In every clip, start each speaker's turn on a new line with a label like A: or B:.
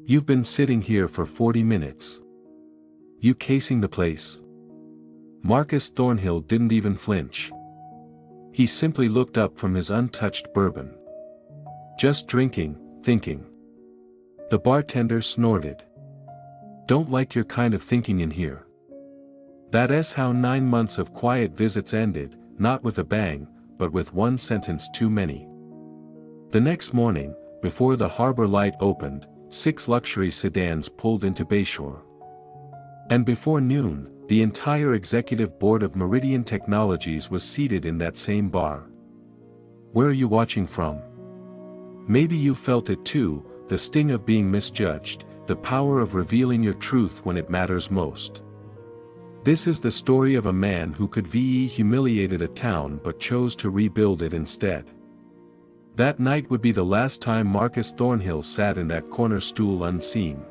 A: You've been sitting here for 40 minutes. You casing the place? Marcus Thornhill didn't even flinch. He simply looked up from his untouched bourbon. Just drinking, thinking. The bartender snorted. Don't like your kind of thinking in here. That's how 9 months of quiet visits ended, not with a bang, but with one sentence too many. The next morning, before the harbor light opened, 6 luxury sedans pulled into Bayshore. And before noon, the entire executive board of Meridian Technologies was seated in that same bar. Where are you watching from? Maybe you felt it too, the sting of being misjudged, the power of revealing your truth when it matters most. This is the story of a man who could humiliated a town but chose to rebuild it instead. That night would be the last time Marcus Thornhill sat in that corner stool unseen.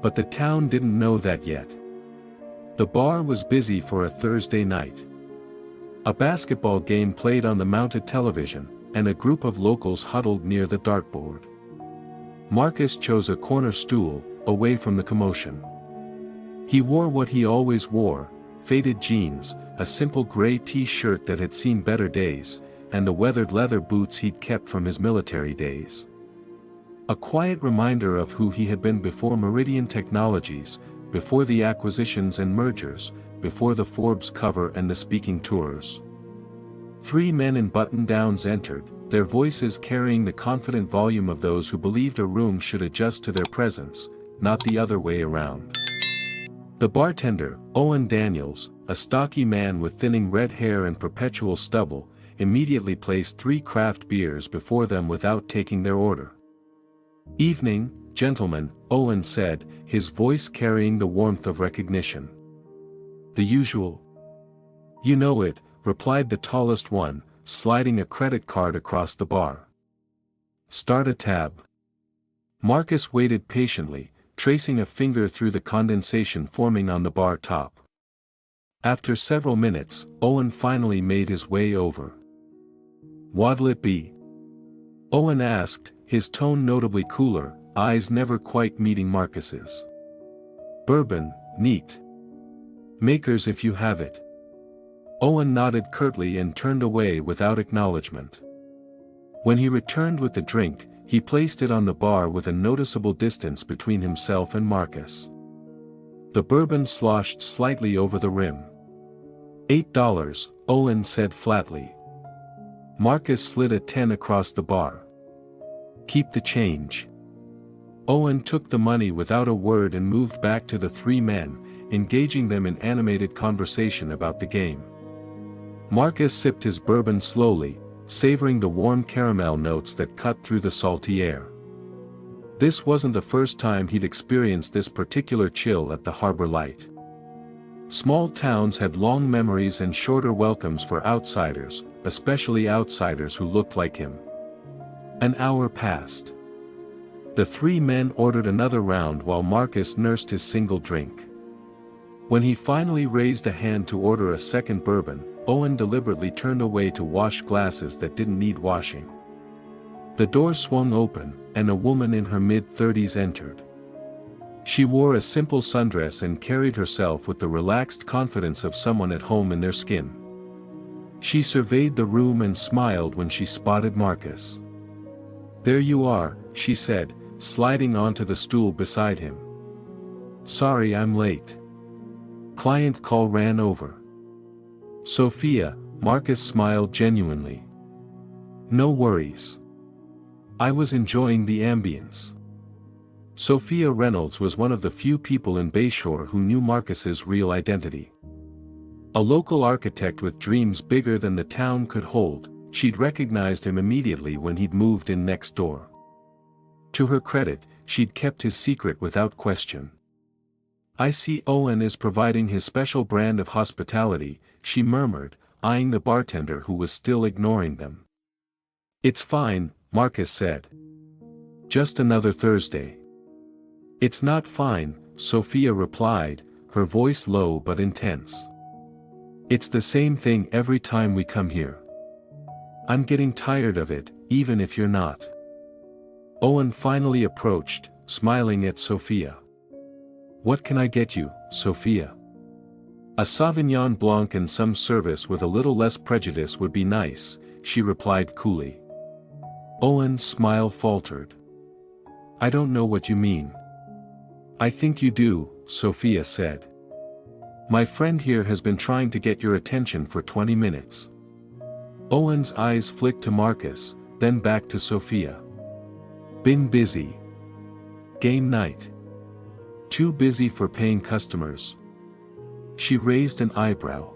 A: But the town didn't know that yet. The bar was busy for a Thursday night. A basketball game played on the mounted television, and a group of locals huddled near the dartboard. Marcus chose a corner stool, away from the commotion. He wore what he always wore, faded jeans, a simple gray t-shirt that had seen better days, and the weathered leather boots he'd kept from his military days. A quiet reminder of who he had been before Meridian Technologies, before the acquisitions and mergers, before the Forbes cover and the speaking tours. 3 men in button-downs entered, their voices carrying the confident volume of those who believed a room should adjust to their presence, not the other way around. The bartender, Owen Daniels, a stocky man with thinning red hair and perpetual stubble, immediately placed 3 craft beers before them without taking their order. "Evening, gentlemen," Owen said, his voice carrying the warmth of recognition. "The usual." "You know it," replied the tallest one, sliding a credit card across the bar. "Start a tab." Marcus waited patiently, tracing a finger through the condensation forming on the bar top. After several minutes, Owen finally made his way over. "What'll it be?" Owen asked, his tone notably cooler, eyes never quite meeting Marcus's. "Bourbon, neat. Makers if you have it." Owen nodded curtly and turned away without acknowledgement. When he returned with the drink, he placed it on the bar with a noticeable distance between himself and Marcus. The bourbon sloshed slightly over the rim. $8, Owen said flatly. Marcus slid a 10 across the bar. "Keep the change." Owen took the money without a word and moved back to the 3 men, engaging them in animated conversation about the game. Marcus sipped his bourbon slowly, savoring the warm caramel notes that cut through the salty air. This wasn't the first time he'd experienced this particular chill at the harbor light. Small towns had long memories and shorter welcomes for outsiders, especially outsiders who looked like him. An hour passed. The 3 men ordered another round while Marcus nursed his single drink. When he finally raised a hand to order a second bourbon, Owen deliberately turned away to wash glasses that didn't need washing. The door swung open, and a woman in her mid-30s entered. She wore a simple sundress and carried herself with the relaxed confidence of someone at home in their skin. She surveyed the room and smiled when she spotted Marcus. "There you are," she said, sliding onto the stool beside him. "Sorry I'm late. Client call ran over." "Sophia," Marcus smiled genuinely. "No worries. I was enjoying the ambience." Sophia Reynolds was one of the few people in Bayshore who knew Marcus's real identity. A local architect with dreams bigger than the town could hold, she'd recognized him immediately when he'd moved in next door. To her credit, she'd kept his secret without question. "I see Owen is providing his special brand of hospitality," she murmured, eyeing the bartender who was still ignoring them. "It's fine," Marcus said. "Just another Thursday." "It's not fine," Sophia replied, her voice low but intense. "It's the same thing every time we come here. I'm getting tired of it, even if you're not." Owen finally approached, smiling at Sophia. "What can I get you, Sophia?" "A Sauvignon Blanc and some service with a little less prejudice would be nice," she replied coolly. Owen's smile faltered. "I don't know what you mean." "I think you do," Sophia said. "My friend here has been trying to get your attention for 20 minutes. Owen's eyes flicked to Marcus, then back to Sophia. "Been busy. Game night. Too busy for paying customers." She raised an eyebrow.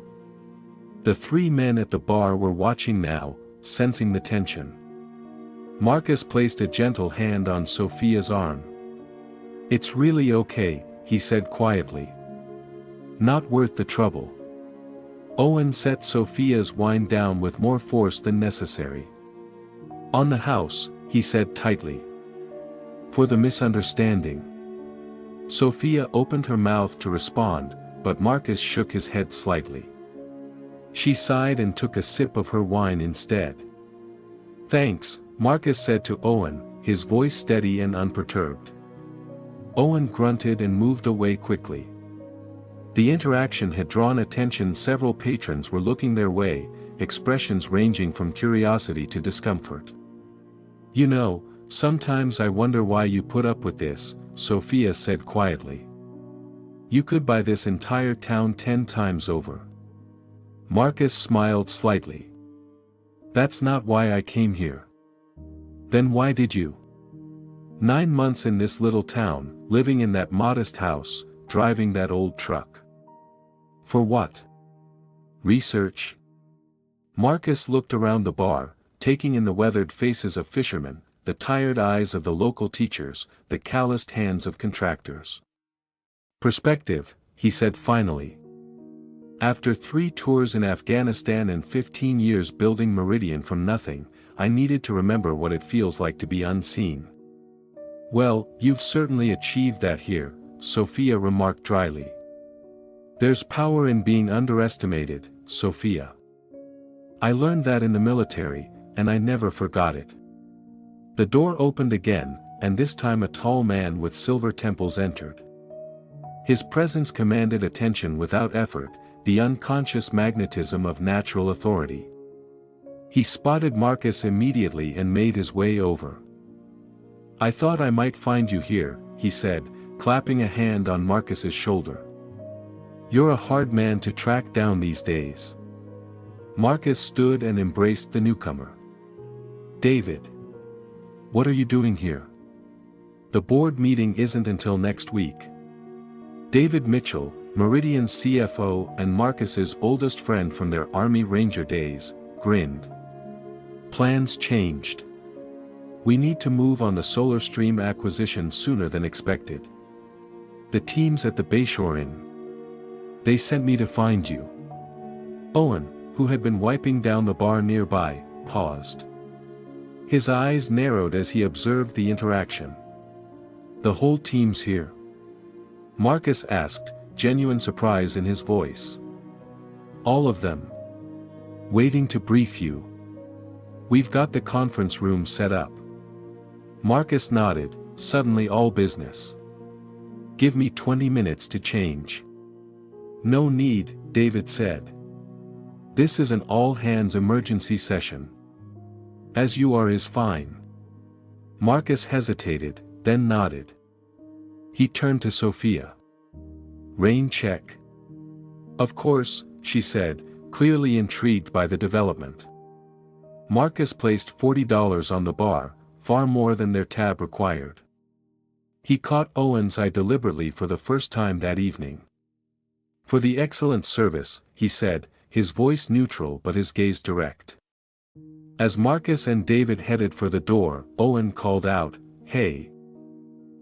A: The three men at the bar were watching now, sensing the tension. Marcus placed a gentle hand on Sophia's arm. "It's really okay," he said quietly. "Not worth the trouble." Owen set Sophia's wine down with more force than necessary. "On the house," he said tightly. "For the misunderstanding." Sophia opened her mouth to respond, but Marcus shook his head slightly. She sighed and took a sip of her wine instead. "Thanks," Marcus said to Owen, his voice steady and unperturbed. Owen grunted and moved away quickly. The interaction had drawn attention. Several patrons were looking their way, expressions ranging from curiosity to discomfort. "You know, sometimes I wonder why you put up with this," Sophia said quietly. "You could buy this entire town 10 times over." Marcus smiled slightly. "That's not why I came here." "Then why did you?" 9 months in this little town, living in that modest house, driving that old truck. For what? Research?" Marcus looked around the bar, taking in the weathered faces of fishermen, the tired eyes of the local teachers, the calloused hands of contractors. "Perspective," he said finally. "After 3 tours in Afghanistan and 15 years building Meridian from nothing, I needed to remember what it feels like to be unseen." "Well, you've certainly achieved that here," Sophia remarked dryly. "There's power in being underestimated, Sophia. I learned that in the military, and I never forgot it." The door opened again, and this time a tall man with silver temples entered. His presence commanded attention without effort, the unconscious magnetism of natural authority. He spotted Marcus immediately and made his way over. "I thought I might find you here," he said, clapping a hand on Marcus's shoulder. "You're a hard man to track down these days." Marcus stood and embraced the newcomer. "David. What are you doing here? The board meeting isn't until next week." David Mitchell, Meridian's CFO and Marcus's oldest friend from their Army Ranger days, grinned. "Plans changed. We need to move on the Solar Stream acquisition sooner than expected. The team's at the Bayshore Inn. They sent me to find you." Owen, who had been wiping down the bar nearby, paused. His eyes narrowed as he observed the interaction. "The whole team's here?" Marcus asked, genuine surprise in his voice. "All of them. Waiting to brief you. We've got the conference room set up." Marcus nodded, suddenly all business. "Give me 20 minutes to change." "No need," David said. "This is an all-hands emergency session. As you are is fine." Marcus hesitated, then nodded. He turned to Sophia. "Rain check?" "Of course," she said, clearly intrigued by the development. Marcus placed $40 on the bar, far more than their tab required. He caught Owen's eye deliberately for the first time that evening. "For the excellent service," he said, his voice neutral but his gaze direct. As Marcus and David headed for the door, Owen called out, "Hey!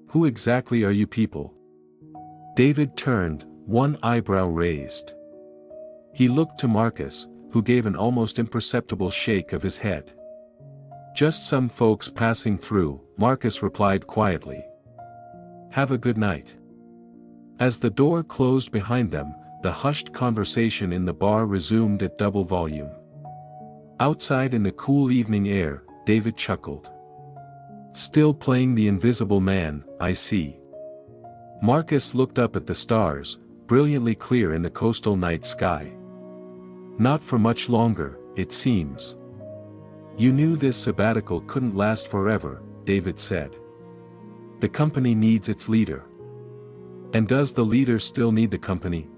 A: Who exactly are you people?" David turned, one eyebrow raised. He looked to Marcus, who gave an almost imperceptible shake of his head. "Just some folks passing through," Marcus replied quietly. "Have a good night." As the door closed behind them, the hushed conversation in the bar resumed at double volume. Outside in the cool evening air, David chuckled. Still playing the invisible man, I see. Marcus looked up at the stars, brilliantly clear in the coastal night sky. Not for much longer, it seems. You knew this sabbatical couldn't last forever, David said. The company needs its leader. And does the leader still need the company?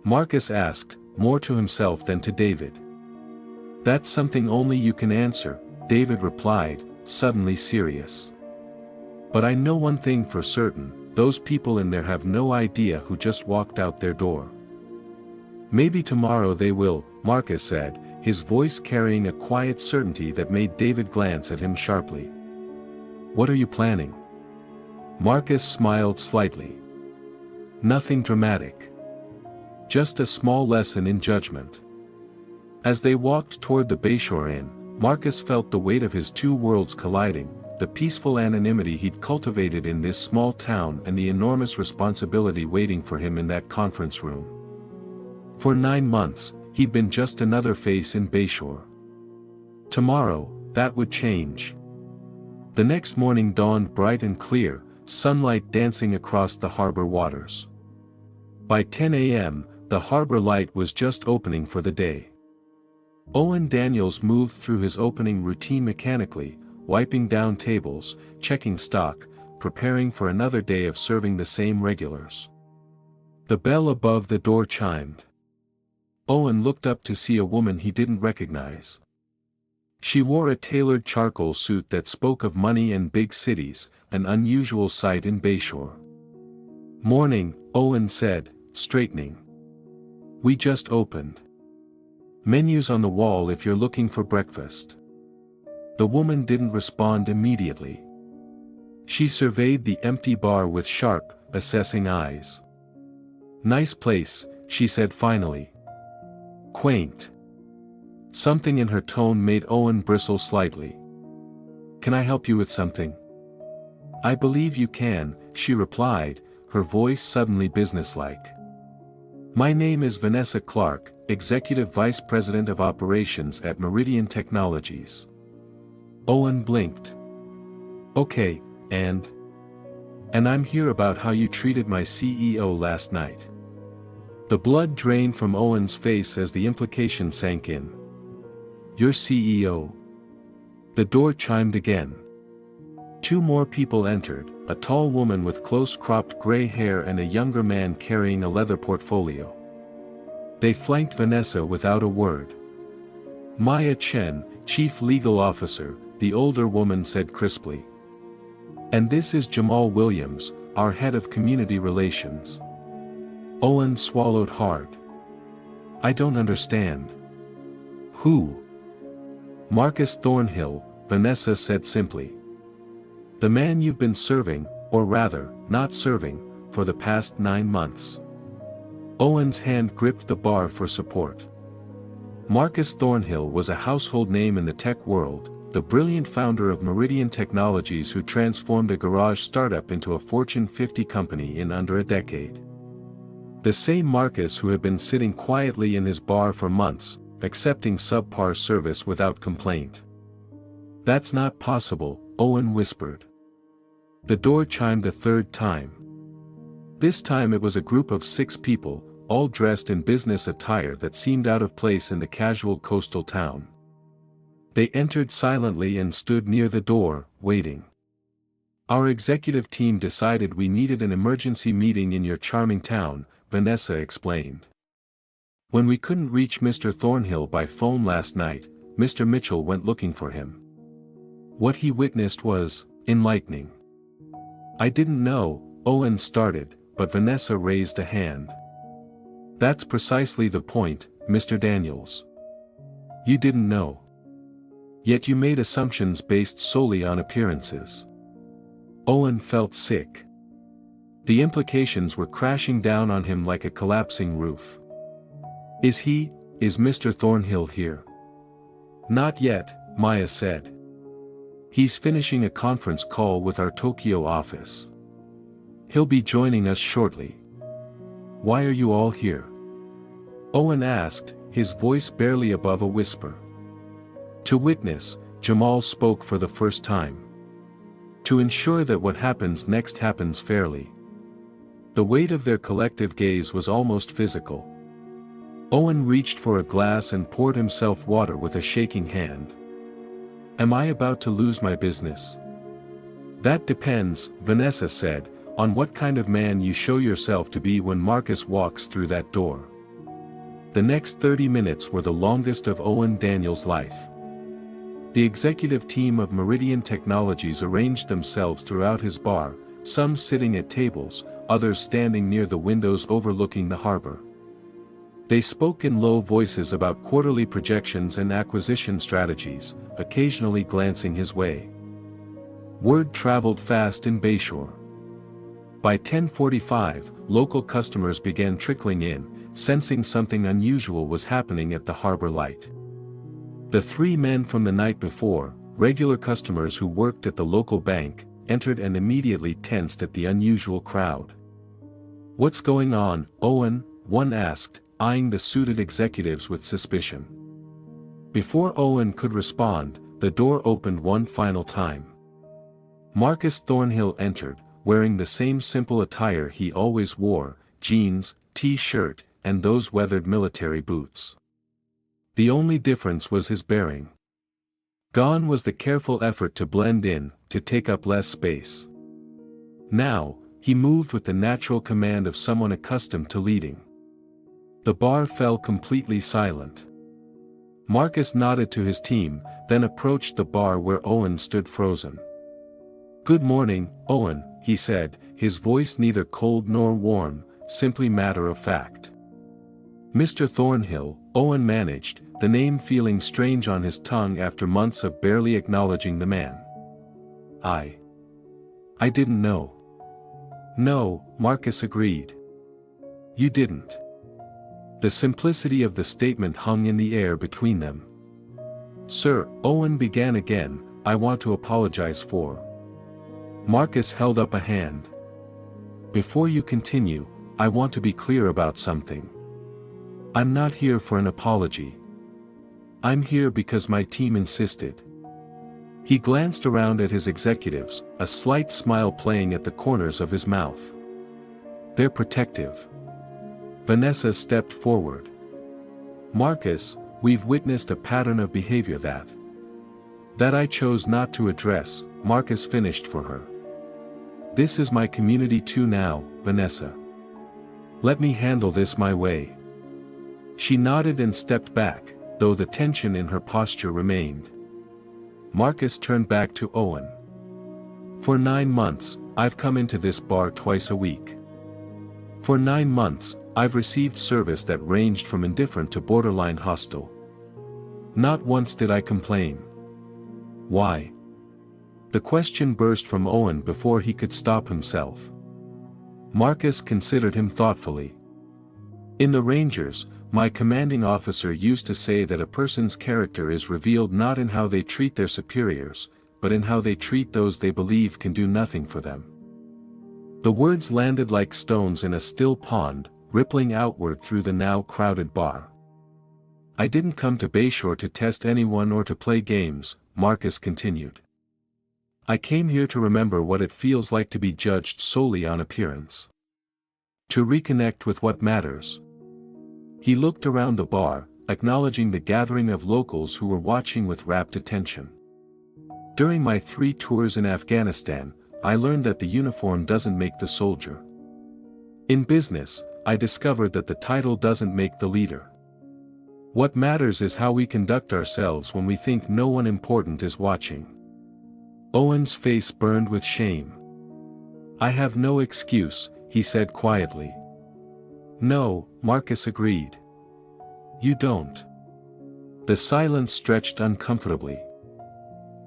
A: Marcus asked, more to himself than to David. That's something only you can answer, David replied, suddenly serious. But I know one thing for certain, those people in there have no idea who just walked out their door. Maybe tomorrow they will, Marcus said, his voice carrying a quiet certainty that made David glance at him sharply. What are you planning? Marcus smiled slightly. Nothing dramatic. Just a small lesson in judgment. As they walked toward the Bayshore Inn, Marcus felt the weight of his two worlds colliding, the peaceful anonymity he'd cultivated in this small town and the enormous responsibility waiting for him in that conference room. For 9 months, he'd been just another face in Bayshore. Tomorrow, that would change. The next morning dawned bright and clear, sunlight dancing across the harbor waters. By 10 a.m., the harbor light was just opening for the day. Owen Daniels moved through his opening routine mechanically, wiping down tables, checking stock, preparing for another day of serving the same regulars. The bell above the door chimed. Owen looked up to see a woman he didn't recognize. She wore a tailored charcoal suit that spoke of money and big cities, an unusual sight in Bayshore. Morning, Owen said, straightening. We just opened. Menus on the wall if you're looking for breakfast. The woman didn't respond immediately. She surveyed the empty bar with sharp, assessing eyes. Nice place, she said finally. Quaint. Something in her tone made Owen bristle slightly. Can I help you with something? I believe you can, she replied, her voice suddenly businesslike. My name is Vanessa Clark, Executive Vice President of Operations at Meridian Technologies. Owen blinked. Okay, and I'm here about how you treated my CEO last night. The blood drained from Owen's face as the implication sank in. Your CEO? The door chimed again. 2 more people entered, a tall woman with close-cropped gray hair and a younger man carrying a leather portfolio. They flanked Vanessa without a word. Maya Chen, Chief Legal Officer, the older woman said crisply. And this is Jamal Williams, our Head of Community Relations. Owen swallowed hard. I don't understand. Who? Marcus Thornhill, Vanessa said simply. The man you've been serving, or rather, not serving, for the past 9 months. Owen's hand gripped the bar for support. Marcus Thornhill was a household name in the tech world, the brilliant founder of Meridian Technologies who transformed a garage startup into a Fortune 50 company in under a decade. The same Marcus who had been sitting quietly in his bar for months, accepting subpar service without complaint. That's not possible, Owen whispered. The door chimed a 3rd time. This time it was a group of 6 people, all dressed in business attire that seemed out of place in the casual coastal town. They entered silently and stood near the door, waiting. Our executive team decided we needed an emergency meeting in your charming town, Vanessa explained. When we couldn't reach Mr. Thornhill by phone last night, Mr. Mitchell went looking for him. What he witnessed was enlightening. I didn't know, Owen started, but Vanessa raised a hand. That's precisely the point, Mr. Daniels. You didn't know. Yet you made assumptions based solely on appearances. Owen felt sick. The implications were crashing down on him like a collapsing roof. Is Mr. Thornhill here? Not yet, Maya said. He's finishing a conference call with our Tokyo office. He'll be joining us shortly. Why are you all here? Owen asked, his voice barely above a whisper. To witness, Jamal spoke for the first time. to ensure that what happens next happens fairly. The weight of their collective gaze was almost physical. Owen reached for a glass and poured himself water with a shaking hand. Am I about to lose my business? That depends, Vanessa said, on what kind of man you show yourself to be when Marcus walks through that door. The next 30 minutes were the longest of Owen Daniels' life. The executive team of Meridian Technologies arranged themselves throughout his bar, some sitting at tables, others standing near the windows overlooking the harbor. They spoke in low voices about quarterly projections and acquisition strategies, occasionally glancing his way. Word traveled fast in Bayshore. By 10:45, local customers began trickling in, sensing something unusual was happening at the harbor light. The three men from the night before, regular customers who worked at the local bank, entered and immediately tensed at the unusual crowd. "What's going on, Owen?" one asked, eyeing the suited executives with suspicion. Before Owen could respond, the door opened one final time. Marcus Thornhill entered, wearing the same simple attire he always wore, jeans, t-shirt, and those weathered military boots. The only difference was his bearing. Gone was the careful effort to blend in, to take up less space. Now, he moved with the natural command of someone accustomed to leading. The bar fell completely silent. Marcus nodded to his team, then approached the bar where Owen stood frozen. "Good morning, Owen," he said, his voice neither cold nor warm, simply matter of fact. "Mr. Thornhill," Owen managed, the name feeling strange on his tongue after months of barely acknowledging the man. I didn't know." "No," Marcus agreed. "You didn't." The simplicity of the statement hung in the air between them. "Sir," Owen began again, "I want to apologize for." Marcus held up a hand. "Before you continue, I want to be clear about something. I'm not here for an apology. I'm here because my team insisted." He glanced around at his executives, a slight smile playing at the corners of his mouth. "They're protective." Vanessa stepped forward. "Marcus, we've witnessed a pattern of behavior that I chose not to address," Marcus finished for her. "This is my community too now, Vanessa. Let me handle this my way." She nodded and stepped back, though the tension in her posture remained. Marcus turned back to Owen. "For 9 months, I've come into this bar twice a week. For 9 months, I've received service that ranged from indifferent to borderline hostile. Not once did I complain. Why?" The question burst from Owen before he could stop himself. Marcus considered him thoughtfully. "In the Rangers, my commanding officer used to say that a person's character is revealed not in how they treat their superiors, but in how they treat those they believe can do nothing for them." The words landed like stones in a still pond, rippling outward through the now crowded bar. "I didn't come to Bayshore to test anyone or to play games," Marcus continued. "I came here to remember what it feels like to be judged solely on appearance. To reconnect with what matters." He looked around the bar, acknowledging the gathering of locals who were watching with rapt attention. "During my 3 tours in Afghanistan, I learned that the uniform doesn't make the soldier. In business, I discovered that the title doesn't make the leader. What matters is how we conduct ourselves when we think no one important is watching." Owen's face burned with shame. "I have no excuse," he said quietly. "No," Marcus agreed. "You don't." The silence stretched uncomfortably.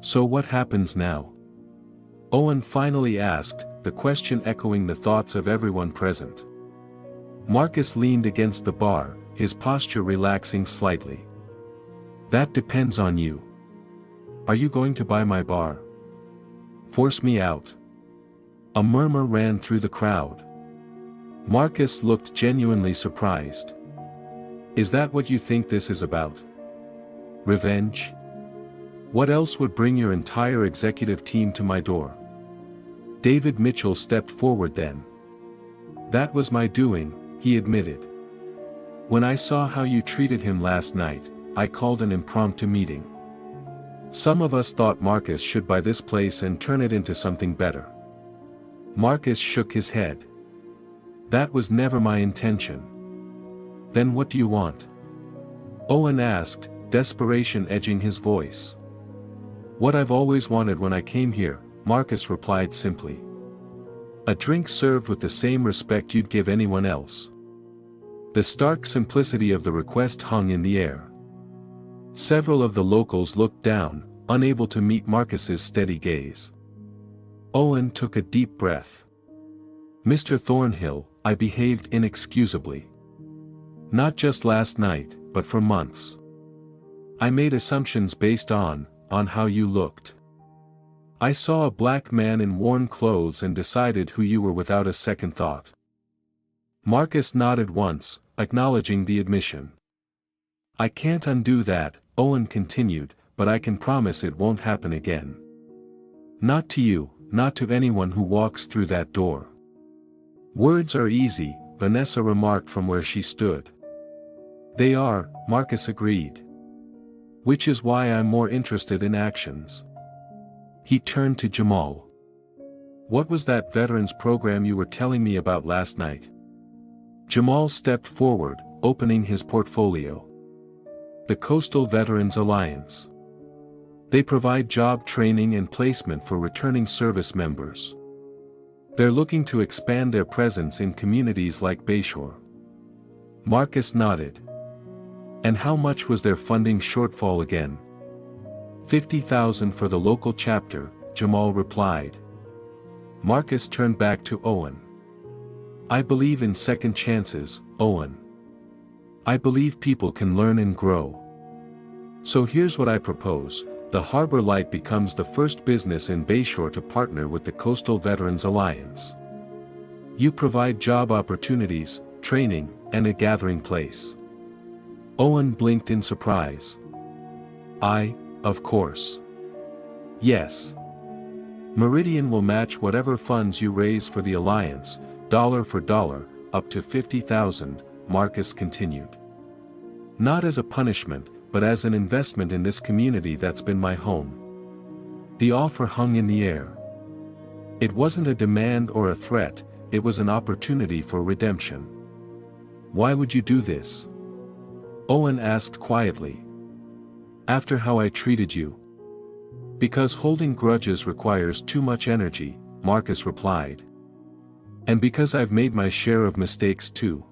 A: "So what happens now?" Owen finally asked, the question echoing the thoughts of everyone present. Marcus leaned against the bar, his posture relaxing slightly. "That depends on you. Are you going to buy my bar? Force me out?" A murmur ran through the crowd. Marcus looked genuinely surprised. "Is that what you think this is about? Revenge? What else would bring your entire executive team to my door?" David Mitchell stepped forward then. That was my doing, he admitted. When I saw how you treated him last night, I called an impromptu meeting. Some of us thought Marcus should buy this place and turn it into something better. Marcus shook his head. That was never my intention. Then what do you want? Owen asked, desperation edging his voice. What I've always wanted when I came here, Marcus replied simply. A drink served with the same respect you'd give anyone else. The stark simplicity of the request hung in the air. Several of the locals looked down, unable to meet Marcus's steady gaze. Owen took a deep breath. Mr. Thornhill, I behaved inexcusably. Not just last night, but for months. I made assumptions based on how you looked. I saw a black man in worn clothes and decided who you were without a second thought. Marcus nodded once, acknowledging the admission. I can't undo that, Owen continued, but I can promise it won't happen again. Not to you, not to anyone who walks through that door. Words are easy, Vanessa remarked from where she stood. They are, Marcus agreed. Which is why I'm more interested in actions. He turned to Jamal. What was that veterans program you were telling me about last night? Jamal stepped forward, opening his portfolio. The Coastal Veterans Alliance. They provide job training and placement for returning service members. They're looking to expand their presence in communities like Bayshore. Marcus nodded. And how much was their funding shortfall again? $50,000 for the local chapter, Jamal replied. Marcus turned back to Owen. I believe in second chances, Owen. I believe people can learn and grow. So here's what I propose. The Harbor Light becomes the first business in Bayshore to partner with the Coastal Veterans Alliance. You provide job opportunities, training, and a gathering place. Owen blinked in surprise. Of course. Yes. Meridian will match whatever funds you raise for the Alliance, dollar for dollar, up to $50,000, Marcus continued. Not as a punishment, but as an investment in this community that's been my home. The offer hung in the air. It wasn't a demand or a threat, it was an opportunity for redemption. Why would you do this? Owen asked quietly. After how I treated you. Because holding grudges requires too much energy, Marcus replied. And because I've made my share of mistakes too.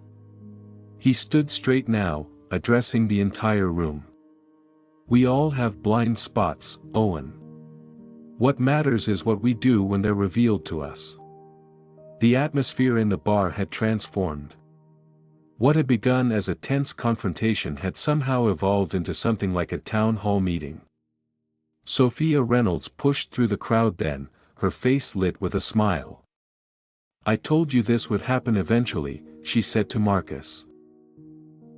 A: He stood straight now, addressing the entire room. We all have blind spots, Owen. What matters is what we do when they're revealed to us. The atmosphere in the bar had transformed. What had begun as a tense confrontation had somehow evolved into something like a town hall meeting. Sophia Reynolds pushed through the crowd then, her face lit with a smile. I told you this would happen eventually, she said to Marcus.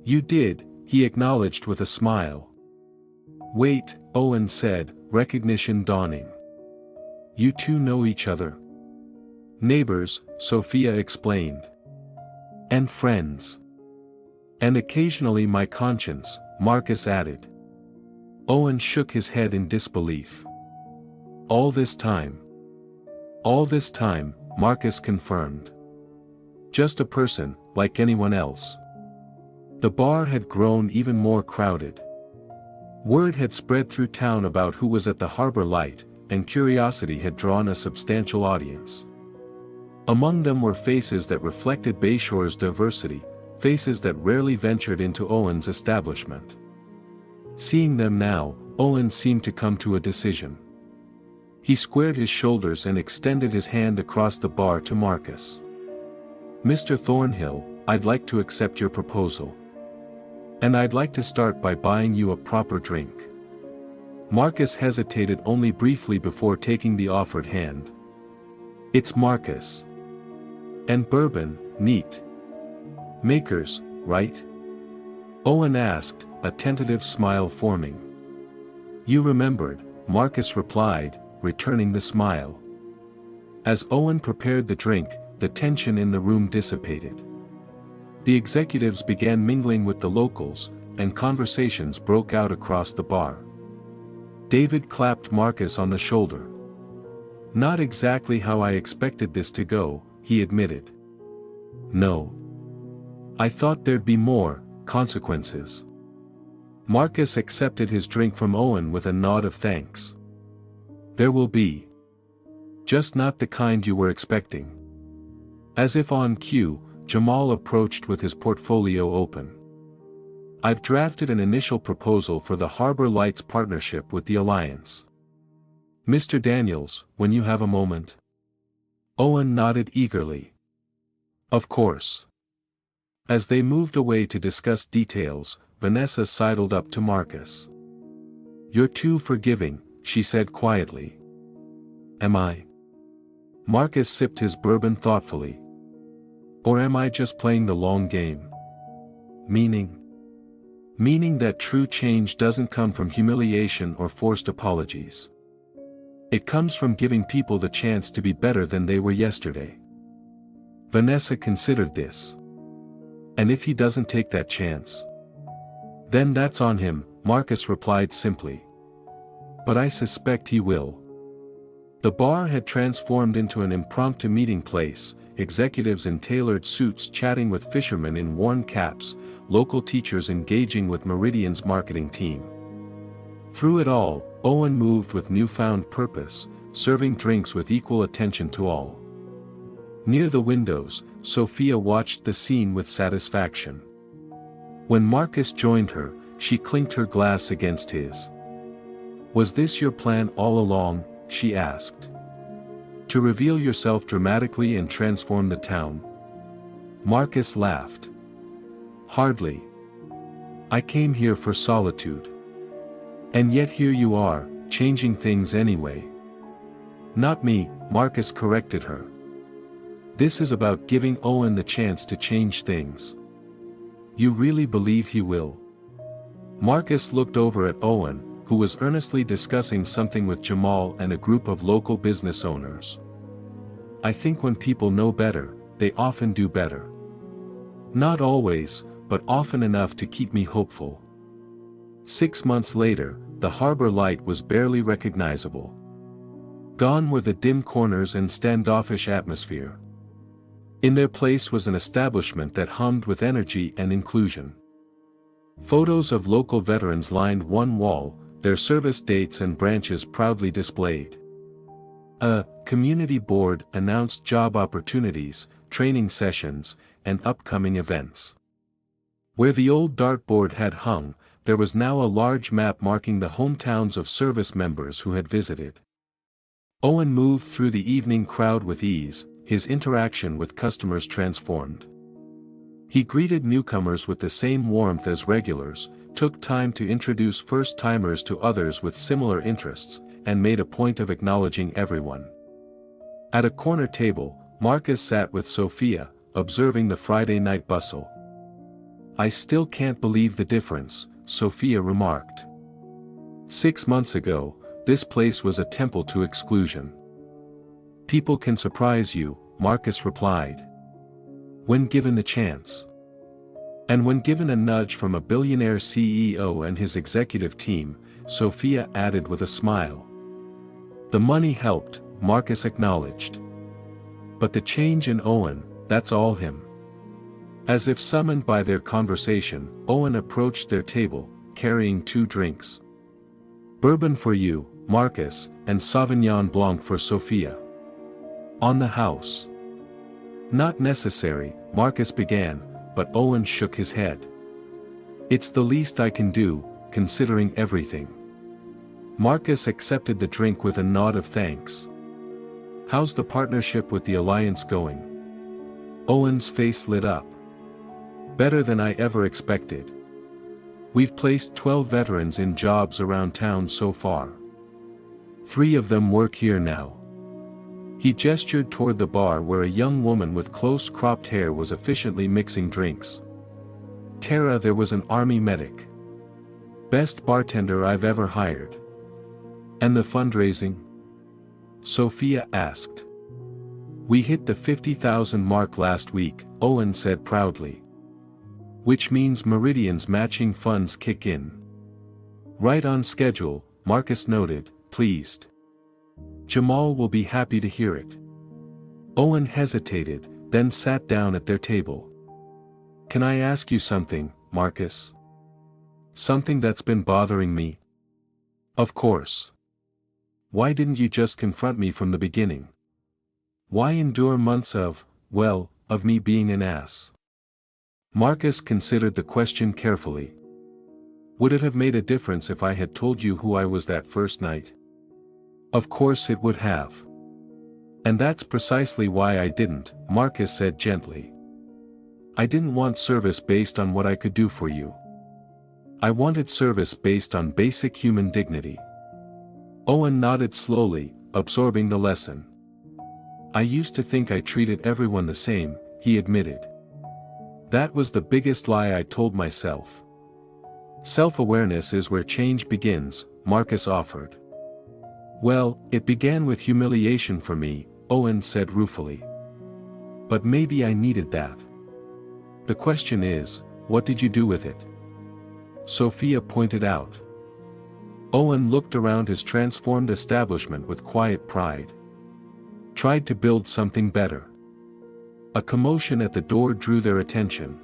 A: You did, he acknowledged with a smile. Wait, Owen said, recognition dawning. You two know each other? Neighbors, Sophia explained. And friends. And occasionally my conscience, Marcus added. Owen shook his head in disbelief. All this time. All this time, Marcus confirmed. Just a person, like anyone else. The bar had grown even more crowded. Word had spread through town about who was at the Harbor Light, and curiosity had drawn a substantial audience. Among them were faces that reflected Bayshore's diversity, faces that rarely ventured into Owen's establishment. Seeing them now, Owen seemed to come to a decision. He squared his shoulders and extended his hand across the bar to Marcus. Mr. Thornhill, I'd like to accept your proposal. And I'd like to start by buying you a proper drink. Marcus hesitated only briefly before taking the offered hand. It's Marcus. And bourbon, neat. Makers, right? Owen asked, a tentative smile forming. You remembered, Marcus replied, returning the smile. As Owen prepared the drink, the tension in the room dissipated. The executives began mingling with the locals, and conversations broke out across the bar. David clapped Marcus on the shoulder. "Not exactly how I expected this to go," he admitted. "No. I thought there'd be more consequences." Marcus accepted his drink from Owen with a nod of thanks. "There will be. Just not the kind you were expecting." As if on cue, Jamal approached with his portfolio open. "I've drafted an initial proposal for the Harbor Lights partnership with the Alliance. Mr. Daniels, when you have a moment." Owen nodded eagerly. "Of course." As they moved away to discuss details, Vanessa sidled up to Marcus. "You're too forgiving," she said quietly. "Am I?" Marcus sipped his bourbon thoughtfully. "Or am I just playing the long game? Meaning that true change doesn't come from humiliation or forced apologies. It comes from giving people the chance to be better than they were yesterday." Vanessa considered this. "And if he doesn't take that chance? Then that's on him," Marcus replied simply. "But I suspect he will." The bar had transformed into an impromptu meeting place, executives in tailored suits chatting with fishermen in worn caps, local teachers engaging with Meridian's marketing team. Through it all, Owen moved with newfound purpose, serving drinks with equal attention to all. Near the windows, Sophia watched the scene with satisfaction. When Marcus joined her, she clinked her glass against his. "Was this your plan all along?" she asked. "To reveal yourself dramatically and transform the town?" Marcus laughed. "Hardly. I came here for solitude. And yet here you are, changing things anyway." "Not me," Marcus corrected her. "This is about giving Owen the chance to change things." "You really believe he will?" Marcus looked over at Owen, who was earnestly discussing something with Jamal and a group of local business owners. "I think when people know better, they often do better. Not always, but often enough to keep me hopeful." 6 months later, the harbor light was barely recognizable. Gone were the dim corners and standoffish atmosphere. In their place was an establishment that hummed with energy and inclusion. Photos of local veterans lined one wall, their service dates and branches proudly displayed. A community board announced job opportunities, training sessions, and upcoming events. Where the old dartboard had hung, there was now a large map marking the hometowns of service members who had visited. Owen moved through the evening crowd with ease, his interaction with customers transformed. He greeted newcomers with the same warmth as regulars, took time to introduce first-timers to others with similar interests, and made a point of acknowledging everyone. At a corner table, Marcus sat with Sophia, observing the Friday night bustle. "I still can't believe the difference," Sophia remarked. 6 months ago, this place was a temple to exclusion. "People can surprise you," Marcus replied. "When given the chance. And when given a nudge from a billionaire CEO and his executive team," Sophia added with a smile. "The money helped," Marcus acknowledged. "But the change in Owen, that's all him." As if summoned by their conversation, Owen approached their table, carrying 2 drinks. "Bourbon for you, Marcus, and Sauvignon Blanc for Sophia." "On the house." "Not necessary," Marcus began, but Owen shook his head. "It's the least I can do, considering everything." Marcus accepted the drink with a nod of thanks. "How's the partnership with the Alliance going?" Owen's face lit up. "Better than I ever expected. We've placed 12 veterans in jobs around town so far. 3 of them work here now." He gestured toward the bar where a young woman with close-cropped hair was efficiently mixing drinks. "Tara, there was an army medic. Best bartender I've ever hired." "And the fundraising?" Sophia asked. We hit the 50,000 mark last week, Owen said proudly. Which means Meridian's matching funds kick in. Right on schedule, Marcus noted, pleased. Jamal will be happy to hear it. Owen hesitated, then sat down at their table. Can I ask you something, Marcus? Something that's been bothering me? Of course. Why didn't you just confront me from the beginning? Why endure months of me being an ass? Marcus considered the question carefully. Would it have made a difference if I had told you who I was that first night? Of course it would have. And that's precisely why I didn't, Marcus said gently. I didn't want service based on what I could do for you. I wanted service based on basic human dignity. Owen nodded slowly, absorbing the lesson. I used to think I treated everyone the same, he admitted. That was the biggest lie I told myself. Self-awareness is where change begins, Marcus offered. Well, it began with humiliation for me, Owen said ruefully. But maybe I needed that. The question is, what did you do with it? Sophia pointed out. Owen looked around his transformed establishment with quiet pride. Tried to build something better. A commotion at the door drew their attention.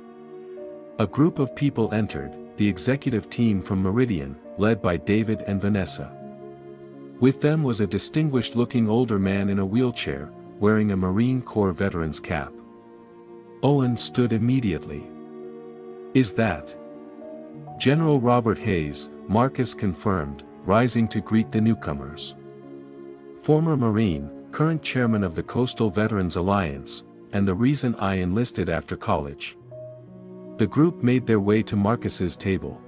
A: A group of people entered, the executive team from Meridian, led by David and Vanessa. With them was a distinguished-looking older man in a wheelchair, wearing a Marine Corps veteran's cap. Owen stood immediately. Is that General Robert Hayes? Marcus confirmed, rising to greet the newcomers. Former Marine, current chairman of the Coastal Veterans Alliance, and the reason I enlisted after college. The group made their way to Marcus's table.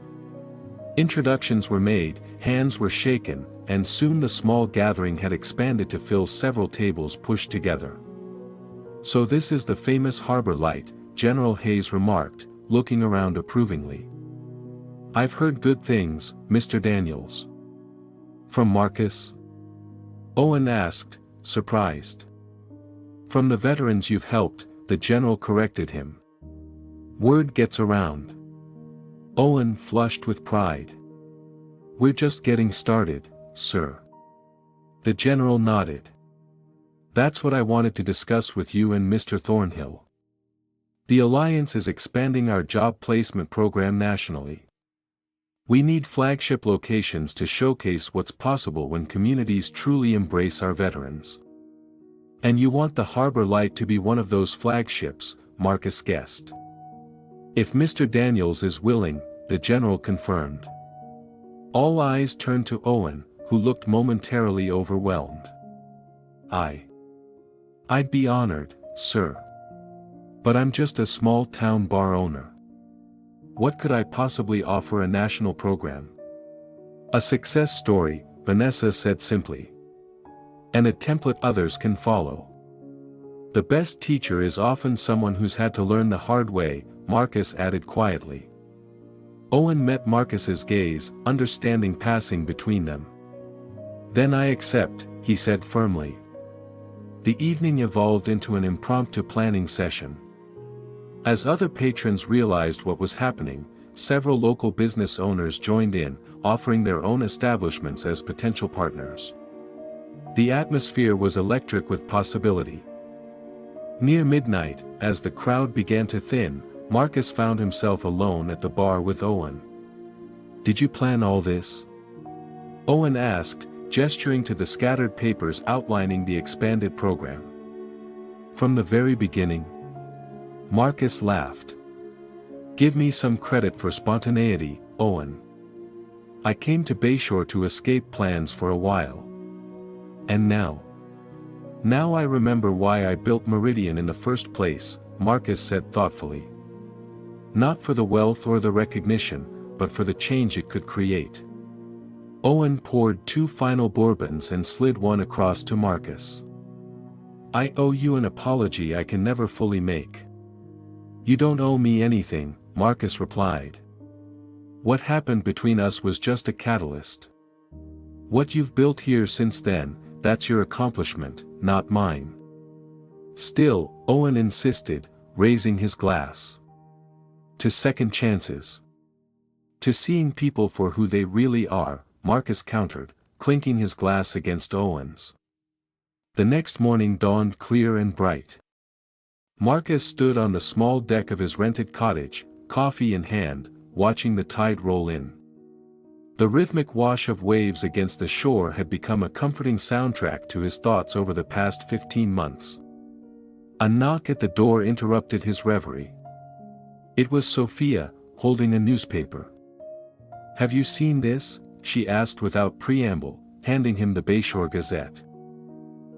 A: Introductions were made, hands were shaken, and soon the small gathering had expanded to fill several tables pushed together. So this is the famous Harbor Light, General Hayes remarked, looking around approvingly. I've heard good things, Mr. Daniels. From Marcus? Owen asked, surprised. From the veterans you've helped, the general corrected him. Word gets around. Owen flushed with pride. We're just getting started, sir. The general nodded. That's what I wanted to discuss with you and Mr. Thornhill. The Alliance is expanding our job placement program nationally. We need flagship locations to showcase what's possible when communities truly embrace our veterans. And you want the Harbor Light to be one of those flagships, Marcus guessed. If Mr. Daniels is willing, the general confirmed. All eyes turned to Owen, who looked momentarily overwhelmed. I'd be honored, sir. But I'm just a small-town bar owner. What could I possibly offer a national program? A success story, Vanessa said simply. And a template others can follow. The best teacher is often someone who's had to learn the hard way, Marcus added quietly. Owen met Marcus's gaze, understanding passing between them. Then I accept, he said firmly. The evening evolved into an impromptu planning session. As other patrons realized what was happening, several local business owners joined in, offering their own establishments as potential partners. The atmosphere was electric with possibility. Near midnight, as the crowd began to thin, Marcus found himself alone at the bar with Owen. Did you plan all this? Owen asked, gesturing to the scattered papers outlining the expanded program. From the very beginning? Marcus laughed. Give me some credit for spontaneity, Owen. I came to Bayshore to escape plans for a while. And now? Now I remember why I built Meridian in the first place, Marcus said thoughtfully. Not for the wealth or the recognition, but for the change it could create. Owen poured 2 final bourbons and slid one across to Marcus. I owe you an apology I can never fully make. You don't owe me anything, Marcus replied. What happened between us was just a catalyst. What you've built here since then, that's your accomplishment, not mine. Still, Owen insisted, raising his glass. To second chances. To seeing people for who they really are, Marcus countered, clinking his glass against Owen's. The next morning dawned clear and bright. Marcus stood on the small deck of his rented cottage, coffee in hand, watching the tide roll in. The rhythmic wash of waves against the shore had become a comforting soundtrack to his thoughts over the past 15 months. A knock at the door interrupted his reverie. It was Sophia, holding a newspaper. "Have you seen this?" she asked without preamble, handing him the Bayshore Gazette.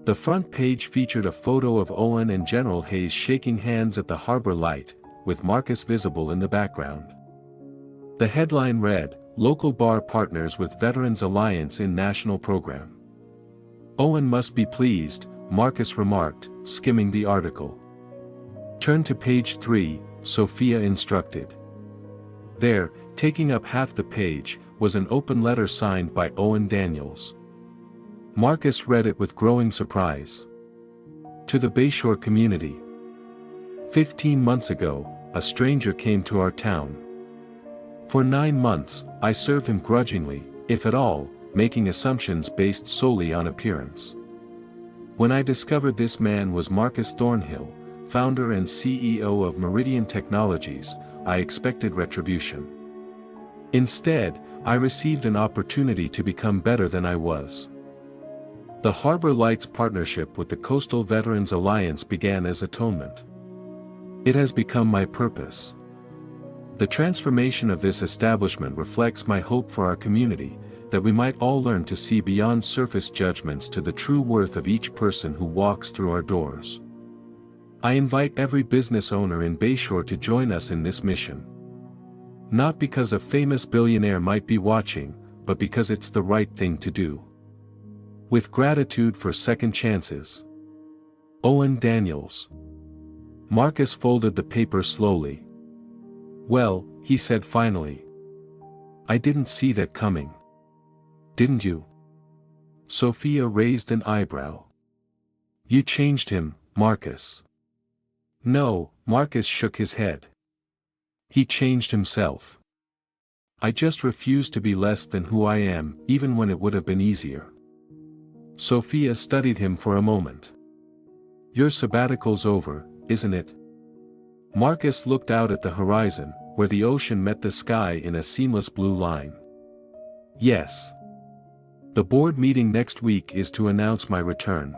A: The front page featured a photo of Owen and General Hayes shaking hands at the harbor light, with Marcus visible in the background. The headline read, "Local Bar Partners with Veterans Alliance in National Program." "Owen must be pleased," Marcus remarked, skimming the article. "Turn to page 3, Sophia instructed. There, taking up half the page, was an open letter signed by Owen Daniels. Marcus read it with growing surprise. To the Bayshore community. 15 months ago, a stranger came to our town. For 9 months, I served him grudgingly, if at all, making assumptions based solely on appearance. When I discovered this man was Marcus Thornhill, founder and CEO of Meridian Technologies, I expected retribution. Instead, I received an opportunity to become better than I was. The Harbor Lights partnership with the Coastal Veterans Alliance began as atonement. It has become my purpose. The transformation of this establishment reflects my hope for our community, that we might all learn to see beyond surface judgments to the true worth of each person who walks through our doors. I invite every business owner in Bayshore to join us in this mission. Not because a famous billionaire might be watching, but because it's the right thing to do. With gratitude for second chances. Owen Daniels. Marcus folded the paper slowly. "Well," he said finally. "I didn't see that coming." "Didn't you?" Sophia raised an eyebrow. "You changed him, Marcus." "No," Marcus shook his head. "He changed himself. I just refuse to be less than who I am, even when it would have been easier." Sophia studied him for a moment. "Your sabbatical's over, isn't it?" Marcus looked out at the horizon, where the ocean met the sky in a seamless blue line. "Yes. The board meeting next week is to announce my return."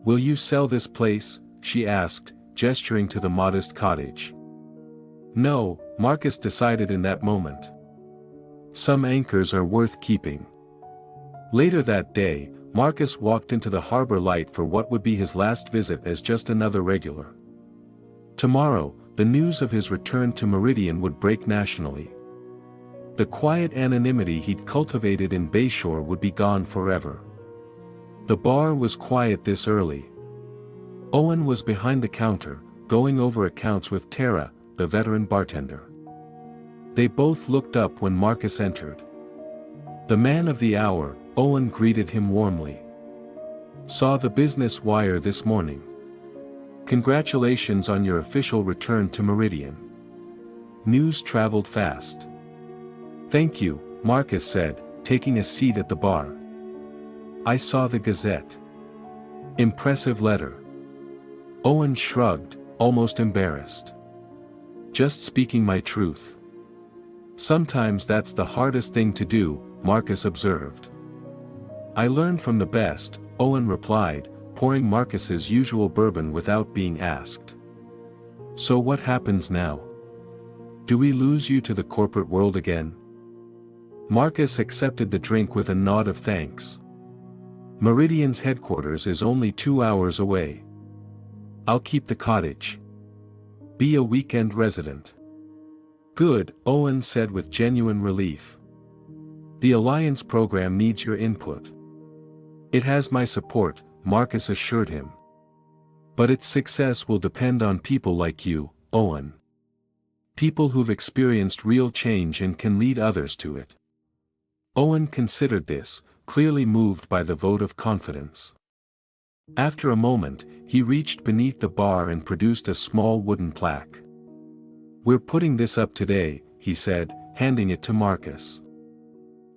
A: "Will you sell this place?" she asked, gesturing to the modest cottage. "No," Marcus decided in that moment. "Some anchors are worth keeping." Later that day, Marcus walked into the harbor light for what would be his last visit as just another regular. Tomorrow, the news of his return to Meridian would break nationally. The quiet anonymity he'd cultivated in Bayshore would be gone forever. The bar was quiet this early. Owen was behind the counter, going over accounts with Tara, the veteran bartender. They both looked up when Marcus entered. The man of the hour, Owen greeted him warmly. "Saw the Business Wire this morning. Congratulations on your official return to Meridian. News traveled fast." "Thank you," Marcus said, taking a seat at the bar. "I saw the Gazette. Impressive letter." Owen shrugged, almost embarrassed. "Just speaking my truth. Sometimes that's the hardest thing to do," Marcus observed. "I learned from the best," Owen replied, pouring Marcus's usual bourbon without being asked. "So what happens now? Do we lose you to the corporate world again?" Marcus accepted the drink with a nod of thanks. "Meridian's headquarters is only 2 hours away. I'll keep the cottage. Be a weekend resident." "Good," Owen said with genuine relief. "The Alliance program needs your input." "It has my support," Marcus assured him. "But its success will depend on people like you, Owen. People who've experienced real change and can lead others to it." Owen considered this, clearly moved by the vote of confidence. After a moment, he reached beneath the bar and produced a small wooden plaque. "We're putting this up today," he said, handing it to Marcus.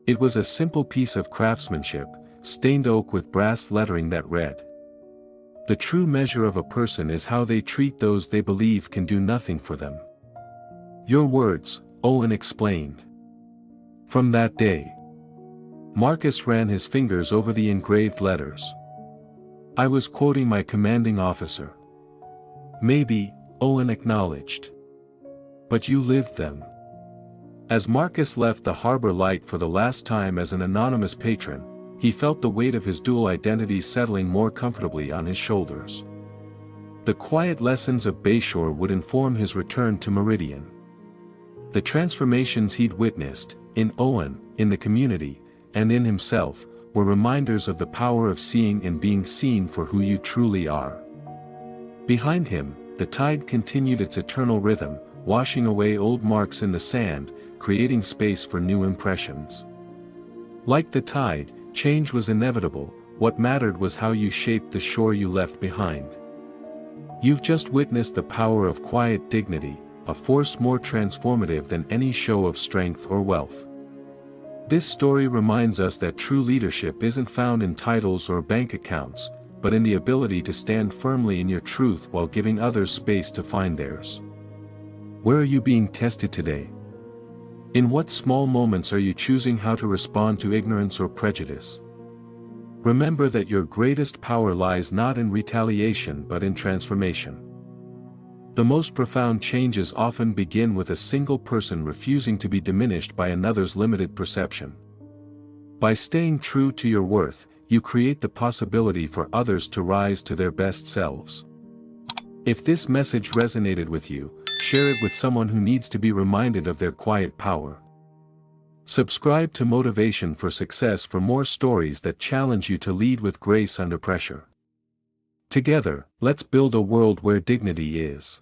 A: It was a simple piece of craftsmanship, stained oak with brass lettering that read, "The true measure of a person is how they treat those they believe can do nothing for them." "Your words," Owen explained. From that day, Marcus ran his fingers over the engraved letters. "I was quoting my commanding officer." "Maybe," Owen acknowledged. "But you lived them." As Marcus left the harbor light for the last time as an anonymous patron, he felt the weight of his dual identity settling more comfortably on his shoulders. The quiet lessons of Bayshore would inform his return to Meridian. The transformations he'd witnessed, in Owen, in the community, and in himself, were reminders of the power of seeing and being seen for who you truly are. Behind him, the tide continued its eternal rhythm, washing away old marks in the sand, creating space for new impressions. Like the tide, change was inevitable. What mattered was how you shaped the shore you left behind. You've just witnessed the power of quiet dignity, a force more transformative than any show of strength or wealth. This story reminds us that true leadership isn't found in titles or bank accounts, but in the ability to stand firmly in your truth while giving others space to find theirs. Where are you being tested today? In what small moments are you choosing how to respond to ignorance or prejudice? Remember that your greatest power lies not in retaliation but in transformation. The most profound changes often begin with a single person refusing to be diminished by another's limited perception. By staying true to your worth, you create the possibility for others to rise to their best selves. If this message resonated with you, share it with someone who needs to be reminded of their quiet power. Subscribe to Motivation for Success for more stories that challenge you to lead with grace under pressure. Together, let's build a world where dignity is.